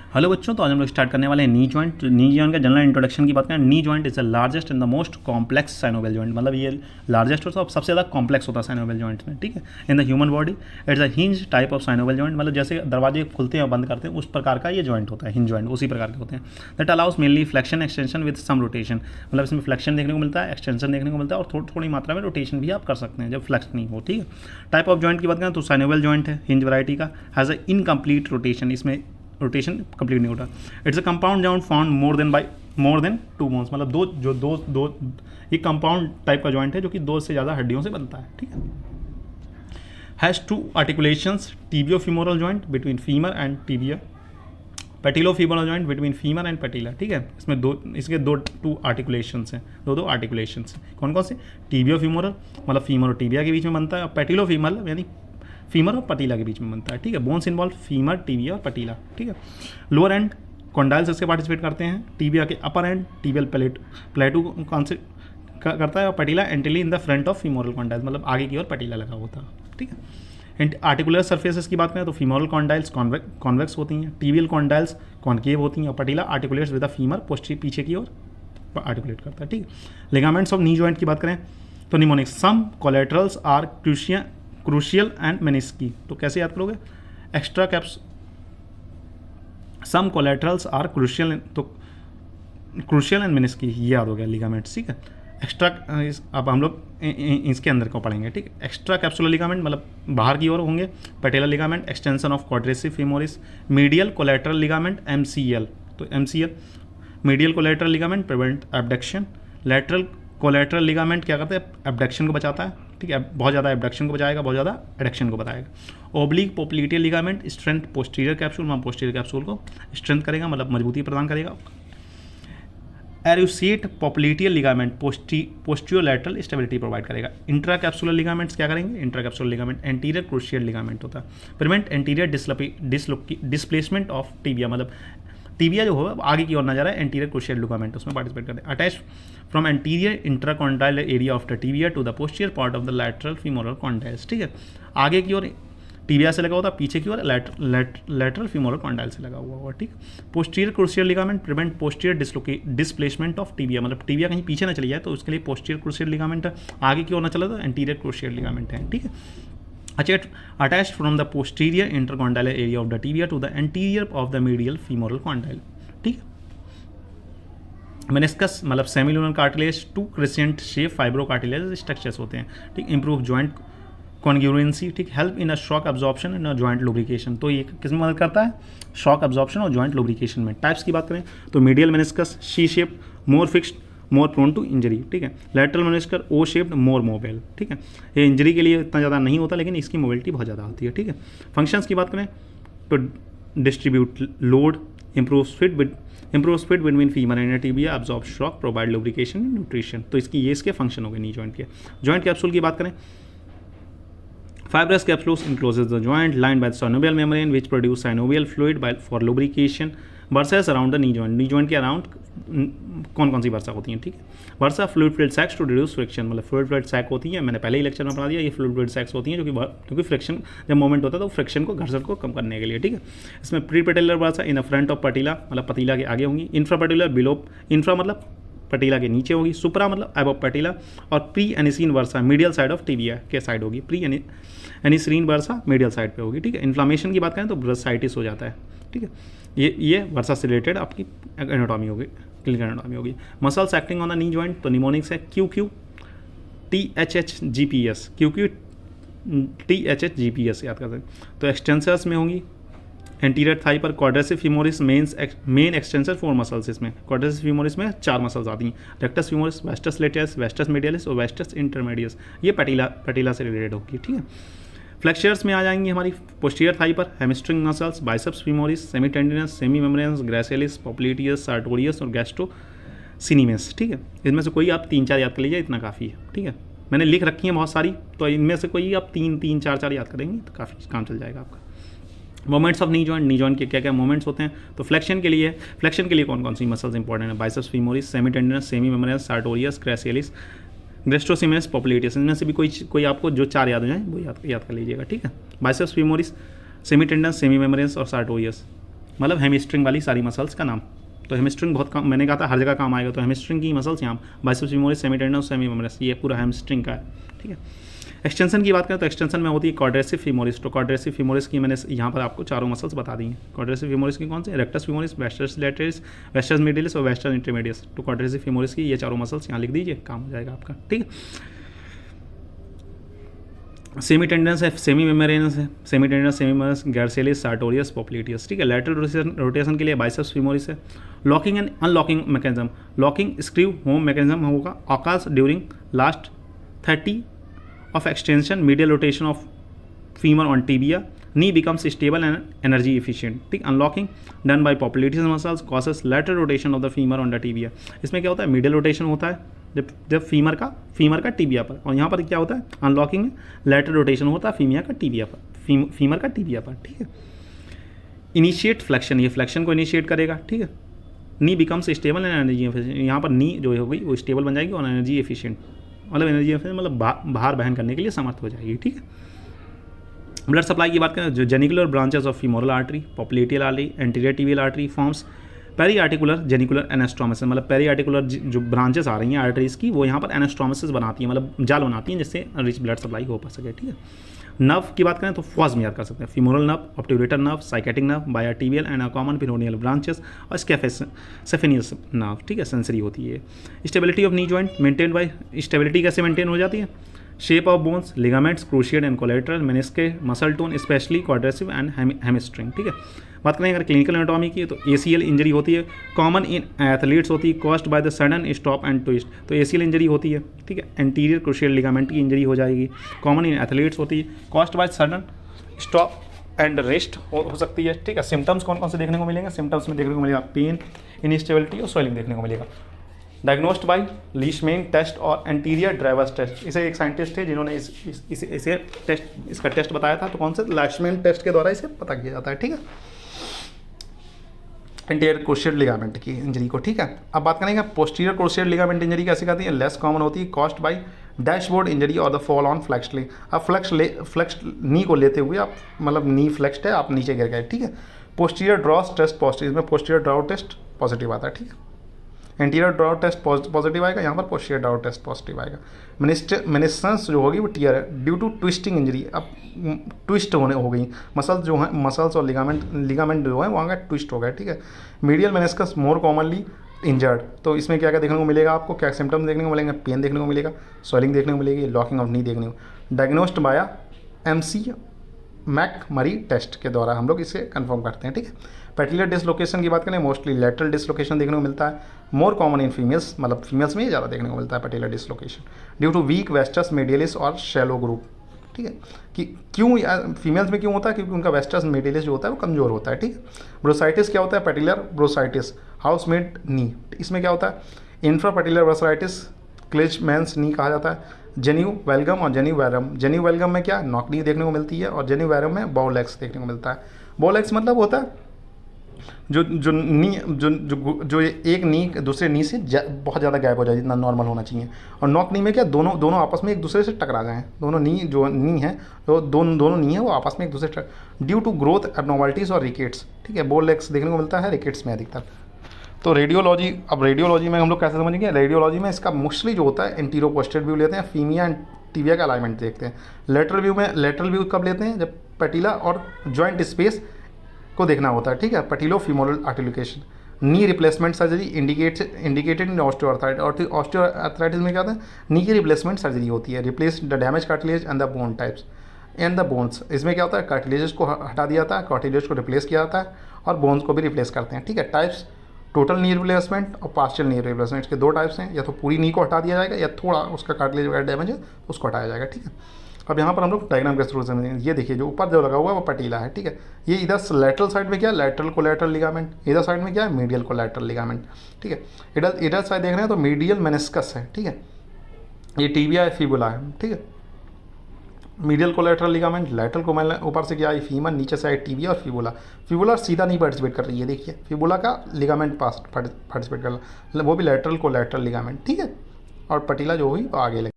Hello बच्चों, तो आज हम लोग स्टार्ट करने वाले हैं नी जॉइंट। नी जॉइंट का जनरल इंट्रोडक्शन की बात करें, knee joint is the largest and the most complex synovial joint. मतलब ये लार्जेस्ट और सबसे ज़्यादा कॉम्प्लेक्स होता है साइनोवियल जॉइंट में, ठीक है। In the human body it's a hinge type of synovial joint. मतलब जैसे दरवाजे खुलते हैं और बंद करते हैं उस प्रकार का ये जॉइंट होता है, हिंज जॉइंट उसी प्रकार के होते हैं। That allows mainly flexion extension with some rotation. मतलब इसमें फ्लेक्शन देखने को मिलता है, एक्सटेंशन देखने को मिलता है और थोड़ी मात्रा में रोटेशन भी आप कर सकते हैं जब फ्लेक्स नहीं हो, ठीक है। टाइप ऑफ जॉइंट की बात करें तो साइनोवियल जॉइंट है हिंज वैरायटी का, हैज़ अ इनकम्प्लीट रोटेशन। इसमें रोटेशन कंप्लीट नहीं होता। It's a compound joint found more than two bones. मतलब दो ये कंपाउंड टाइप का जॉइंट है जो कि दो से ज़्यादा हड्डियों से बनता है, ठीक है। Has two articulations, tibiofemoral joint between femur and tibia, patellofemoral joint between femur and patella, ठीक है। इसमें इसके टू आर्टिकुलेशंस हैं, दो आर्टिकुलेशंस कौन कौन से? टिबियो-फीमोरल मतलब फीमर और टिबिया के बीच में बनता है, और पैटिलो-फीमोरल यानी फीमर और पटीला के बीच में बनता है, ठीक है। बोन्स इन्वॉल्व फीमर, टिबिया और पटीला, ठीक है। लोअर एंड कॉन्डाइल्स इसके पार्टिसिपेट करते हैं। टिबिया के अपर एंड टिबियल प्लेटू कौन से करता है, और patella anteriorly in the front of femoral condyles, मतलब आगे की ओर पटीला लगा होता है, ठीक है। आर्टिकुलर सर्फेसेस की बात करें तो फीमोरल कॉन्डाइल्स कॉन्वेक्स होती हैं, टिबियल कॉन्डाइल्स कॉन्केव होती हैं, और पटीला आर्टिकुलेट्स विद द फीमर पीछे की ओर आर्टिकुलेट करता है, ठीक है। लिगामेंट्स ऑफ नी जॉइंट की बात करें तो mnemonic some collaterals are crucial and menisci. तो कैसे याद करोगे? Extra caps some collaterals are crucial, तो क्रूशियल एंड मेनिस्की ये याद हो गया लिगामेंट्स, ठीक है। एक्स्ट्रा अब हम लोग इसके अंदर को पढ़ेंगे, ठीक है। एक्स्ट्रा कैप्सुलर लिगामेंट मतलब बाहर की ओर होंगे, patellar ligament extension of quadriceps femoris, medial collateral ligament MCL, तो MCL medial collateral ligament prevent abduction, lateral collateral ligament क्या करता है? एब्डक्शन को बचाता है, ठीक है। बहुत ज़्यादा एब्डक्शन को बचाएगा, बहुत ज़्यादा एडक्शन को बताएगा। Oblique popliteal ligament strength posterior capsule, मतलब पोस्टीरियर कैप्सूल को स्ट्रेंथ करेगा, मतलब मजबूती प्रदान करेगा। Arcuate popliteal ligament posterior lateral stability provide करेगा। इंट्रा कैप्सुलर लिगामेंट्स क्या करेंगे? Intra capsular ligament anterior cruciate ligament होता है, prevent anterior displacement of tibia, मतलब टिबिया जो होगा आगे की ओर ना जा रहा है, एंटीरियर क्रूशियल लिगामेंट उसमें पार्टिसिपेट करते हैं। Attach from anterior intercondylar area of the tibia to the posterior part of the lateral femoral condyles, ठीक है। आगे की ओर टिबिया से लगा होता है, पीछे की ओर लैटरल फीमोरल कॉन्डाइल से लगा हुआ होगा, ठीक। Posterior crucial ligament prevent posterior displacement of tibia, मतलब टिबिया कहीं पीछे ना चली जाए तो उसके लिए पोस्टीरियर क्रूशियल लिगामेंट है, आगे की ओर ना चला तो एंटीरियर क्रूशियल लिगामेंट है, ठीक है। Attached from the posterior intercondylar area of the tibia to the anterior of the medial femoral condyle, ठीक है। मेनिस्कस मतलब semilunar cartilage, two crescent shape fibro cartilage structures होते हैं, ठीक। इंप्रूव जॉइंट कॉन्ग्यूरेंसी, ठीक। Help in a shock absorption and joint lubrication, तो ये किस में मदद करता है? शॉक एब्जॉर्प्शन और जॉइंट लुब्रिकेशन में। टाइप्स की बात करें तो medial meniscus C shape, more fixed, more prone to injury, ठीक है। Lateral meniscus O shaped, more mobile, ठीक है। ये इंजरी के लिए इतना ज़्यादा नहीं होता लेकिन इसकी मोबिलिटी बहुत ज़्यादा होती है, ठीक है। फंक्शंस की बात करें तो distribute load, improve fit between femur and tibia, absorb shock, provide lubrication, nutrition, तो इसके फंक्शन हो गए नी जॉइंट के। जॉइंट कैप्सूल की बात करें, fibrous capsules encloses the joint lined by the synovial membrane which produce synovial fluid for lubrication. Bursas around the knee joint, knee joint के around कौन कौन सी वर्सा होती हैं, ठीक है। Bursa fluid filled sacs to reduce friction, मतलब fluid filled sac होती है, मैंने पहले ही लेक्चर में पढ़ा दिया, ये फ्लूइड फिल्ड सैक्स होती हैं क्योंकि फ्रिक्शन जब मोमेंट होता है तो फ्रिक्शन को, घर्षण को कम करने के लिए, ठीक है। इसमें pre patellar bursa in front of patella, मतलब पतीला के आगे होंगी। इंफ्रा पटीलर बिलो, इंफ्रा मतलब पटीला के नीचे होगी। सुपरा मतलब अबव पटीला, और pre anserine bursa medial side of tibia के साइड होगी। Pre anserine bursa medial side पे होगी, ठीक है। इन्फ्लामेशन की बात करें तो ब्रस्टाइटिस हो जाता है, ठीक है। ये वर्सा से रिलेटेड आपकी एनाटॉमी होगी, क्लिनिकल एनाटॉमी होगी। Muscles acting on the knee joint तो निमोनिक्स है QQ THH-GPS, QQ THH-GPS याद करते हैं। तो एक्सटेंसर्स में होंगी एंटीरियर थाई पर क्वाड्रेसिव फीमोरिस मेन एक्सटेंसर 4 मसल्स, इसमें क्वाड्रेसिव फीमोरिस में 4 मसल्स आती हैं। रेक्टस फीमोरिस, वेस्टस लेटियस, वेस्टस मीडियलिस और वेस्टस इंटरमीडियस, ये पटीला से रिलेटेड होगी, ठीक है। फ्लेक्चर्स में आ जाएंगी हमारी पोस्टीरियर थाई पर hamstring muscles, biceps femoris, semi tendinosus, semi membranosus, gracilis, popliteus, sartorius और गैस्ट्रोसिनीमेस, ठीक है। इनमें से कोई आप 3-4 याद कर लीजिए, इतना काफ़ी है, ठीक है। मैंने लिख रखी है बहुत सारी, तो इनमें से कोई आप 3-4 याद करेंगे तो काफ़ी काम चल जाएगा आपका। मोमेंट्स ऑफ नी जॉइंट के क्या क्या मोमेंट्स होते हैं, तो फ्लेक्शन के लिए कौन कौन सी मसल्स इंपॉर्टेंट है? Biceps femoris, semi tendinosus, semi membranosus, sartorius, gracilis, gastrocnemius, popliteus, इनमें से भी कोई आपको जो 4 याद हो जाए वो याद कर लीजिएगा, ठीक है। Biceps femoris, semi tends, semi membranes और सार्टोरियस, मतलब हेमिस्ट्रिंग वाली सारी मसल्स का नाम। तो हेमिस्ट्रिंग बहुत काम, मैंने कहा था हर जगह काम आएगा, तो हेमिस्ट्रिंग की मसल्स यहाँ बाइसेप्स फीमोरिस, सेमीटेंडनस, सेमीफेमोरिस, ये पूरा हेमस्ट्रिंग का है, ठीक है। एक्सटेंशन की बात करें तो एक्सटेंशन में होती है क्वाड्रेसिव फीमोरिस। तो क्वाड्रेसिव फीमोरिस की मैंने यहाँ पर आपको चारों मसल्स बता दी हैं। क्वाड्रेसिव फीमोरिस की कौन से, रेक्टस फीमोरिस, वेस्टर्स लैटरिस, वेस्टर्स मिडिलिस और वेस्टर्न इंटरमीडियस। तो क्वाड्रेसिव फीमोरिस की ये चारों मसल्स यहाँ लिख दीजिए, काम हो जाएगा आपका, ठीक है। सेमी टेंडनस है, सेमी मेम्ब्रेनस है, semi tendinosus, semi membranosus, gracilis, sartorius, popliteus, ठीक है। लैटरल रोटेशन के लिए बाइसेप्स फीमोरिस है। Locking and unlocking mechanism, locking screw home mechanism होगा occurs during last 30 of extension, medial rotation of femur on tibia, knee becomes stable and energy efficient, ठीक। Unlocking done by popliteus muscles causes lateral rotation of the femur on the tibia। इसमें क्या होता है, medial rotation होता है जब femur का tibia पर, और यहाँ पर क्या होता है, अनलॉकिंग में लेटरल रोटेशन होता है फीमिया का टिबिया पर, फीमर का टिबिया पर, ठीक है। इनिशिएट फ्लेक्शन, ये फ्लेक्शन को इनिशिएट करेगा, ठीक है। Knee becomes stable and energy efficient, यहाँ पर नी जो होगी वो स्टेबल बन जाएगी और एनर्जी एफिशिएंट, मतलब एनर्जी एफिशिएंट मतलब बाहर बहन करने के लिए समर्थ हो जाएगी, ठीक है। ब्लड सप्लाई की बात करें, जो genicular branches of femoral artery, popliteal artery, anterior tibial artery forms peri articular genicular anastomosis, मतलब पेरी आर्टिकुलर जो ब्रांचेस आ रही हैं आर्टरीज की, वो यहाँ पर एनास्ट्रोमसिस बनाती हैं, मतलब जाल बनाती हैं जिससे रिच ब्लड सप्लाई हो पा सके, ठीक है। नर्व की बात करें तो फॉज में याद कर सकते हैं, femoral nerve, obturator nerve, sciatic nerve, by tibial and common peroneal branches और सेफेनियस नर्व, ठीक है, सेंसरी होती है। Stability of knee joint maintain by, stability कैसे मेंटेन हो जाती है, shape of bones, ligaments, cruciate and collateral, menisci, muscle tone, specially quadriceps and hamstring, ठीक है। बात करें अगर क्लिनिकल एनाटॉमी की तो ACL इंजरी होती है, कॉमन इन एथलीट्स होती है, caused by the sudden stop and twist, तो ACL इंजरी होती है, ठीक है। एंटीरियर क्रूशियल लिगामेंट की इंजरी हो जाएगी, कॉमन इन एथलीट्स होती है, caused by sudden stop and rest हो सकती है, ठीक है। सिम्टम्स कौन कौन से देखने को मिलेंगे, सिम्टम्स में देखने को मिलेगा पेन, इनस्टेबिलिटी और स्वेलिंग देखने को मिलेगा। डायग्नोस्ड बाय लीशमैन टेस्ट और एंटीरियर ड्राइवर्स टेस्ट, इसे एक साइंटिस्ट है जिन्होंने इसका टेस्ट बताया था, तो कौन से, लीशमैन टेस्ट के द्वारा इसे पता किया जाता है, ठीक है, एंटीरियर क्रूशियल लिगामेंट की इंजरी को, ठीक है। अब बात करेंगे पोस्टीरियर क्रूशियल लिगामेंट इंजरी कैसे कहती है, लेस कॉमन होती है, कॉस्ड बाय डैशबोर्ड इंजरी और द फॉल ऑन फ्लेक्स्ड ली। अब फ्लेक्स्ड नी को लेते हुए आप, मतलब नी फ्लेक्स्ड है, आप नीचे गिर गए, ठीक है। पोस्टीरियर ड्रॉस टेस्ट पॉजिटिव, इसमें पोस्टीरियर ड्रॉ टेस्ट पॉजिटिव आता है, ठीक है। एंटीरियर ड्रॉ टेस्ट पॉजिटिव आएगा, यहाँ पर पोस्टीरियर ड्रॉ टेस्ट पॉजिटिव आएगा। मेनिस्टेंस जो होगी वो टियर है ड्यू टू ट्विस्टिंग इंजरी, अब ट्विस्ट होने हो गई मसल्स जो हैं, मसल्स और लिगामेंट जो है वहाँ का ट्विस्ट हो गया, ठीक है। Medial meniscus more commonly injured, तो इसमें क्या क्या देखने को मिलेगा आपको, क्या सिम्टम्स देखने को मिलेंगे, पेन देखने को मिलेगा, स्वेलिंग देखने को मिलेगी, लॉकिंग ऑफ नी देखने को। डायग्नोस्ड बाय MC मैकमरी टेस्ट के द्वारा हम लोग इसे कंफर्म करते हैं, ठीक है। पैटिलर डिसलोकेशन की बात करें, मोस्टली लेटरल डिसलोकेशन देखने को मिलता है, मोर कॉमन इन फीमेल्स, मतलब फीमेल्स में ही ज़्यादा देखने को मिलता है patellar dislocation, due to weak vastus medialis और शैलो ग्रुप, ठीक है। कि क्यों फीमेल्स में क्यों होता है, क्योंकि उनका वेस्टस मेडियलिस जो होता है वो कमज़ोर होता है, ठीक है। ब्रोसाइटिस क्या होता है, पैटिलर ब्रोसाइटिस, हाउसमेट नी, इसमें क्या होता है, इंफ्रा पैटिलर ब्रोसाइटिस, क्लिचमैन्स नी कहा जाता है। जेन्यू वेलगम और जेन्यू वैरम, जेन्यू वेलगम में क्या, नॉक नी देखने को मिलती है, और जेन्यू वैरम में बॉल एक्स देखने को मिलता है। बॉल एक्स मतलब होता है जो नी जो एक नी दूसरे नी से बहुत ज़्यादा गैप हो जाए, जितना नॉर्मल होना चाहिए। और नॉक नी में क्या, दोनों आपस में एक दूसरे से टकरा गए हैं, दोनों नी जो नी है, तो दोनों नी है वो आपस में एक दूसरे से ड्यू टू ग्रोथ एबनॉर्मलिटीज़ और रिकेट्स, ठीक है। बॉल एक्स देखने को मिलता है रिकेट्स में अधिकतर। तो रेडियोलॉजी, अब रेडियोलॉजी में हम लोग कैसे समझेंगे, रेडियोलॉजी में इसका मोस्टली जो होता है एंटीरो पोस्टीरियर व्यू लेते हैं, फीमिया एंड टिबिया का अलाइनमेंट देखते हैं। लेटरल व्यू कब लेते हैं, जब पैटिला और जॉइंट स्पेस को देखना होता है, ठीक है। Patello femoral articulation, knee replacement surgery indicated in osteoarthritis, osteoarthritis में क्या होता है, नी की रिप्लेसमेंट सर्जरी होती है, replace the damage cartilage and the bone types and the bones, इसमें क्या होता है, कार्टिलेजेस को हटा दिया जाता है, कार्टिलेज को रिप्लेस किया जाता है, और बोन्स को भी रिप्लेस करते हैं, ठीक है। टाइप्स, टोटल नी रिप्लेसमेंट और पार्शियल नी रिप्लेसमेंट, इसके दो टाइप्स हैं, या तो पूरी नी को हटा दिया जाएगा या थोड़ा उसका कार्टिलेज वगैरह डैमेज है उसको हटाया जाएगा, ठीक है। अब यहाँ पर हम लोग डायग्राम के थ्रू समझेंगे, ये देखिए जो ऊपर जो लगा हुआ है वो पैटिला है, ठीक है। ये इधर लेटरल साइड में क्या है, लेटरल कोलैटरल लिगामेंट, इधर साइड में क्या है, मीडियल कोलैटरल लिगामेंट, ठीक है। इधर साइड देख रहे हैं तो मीडियल मेनिस्कस है, ठीक है। ये टिबिया है, फिबुला है, ठीक है। मीडियल कोलैटरल लिगामेंट, लेटरल को ऊपर से क्या है फीमर, नीचे से है टिबिया और फिबुला। फिबुला सीधा नहीं पार्टिसिपेट कर रही है, देखिए फिबुला का लिगामेंट पास पार्टिसिपेट कर रहा है, वो भी लेटरल कोलैटरल लिगामेंट, ठीक है। और पैटिला जो हुई वो आगे लगी।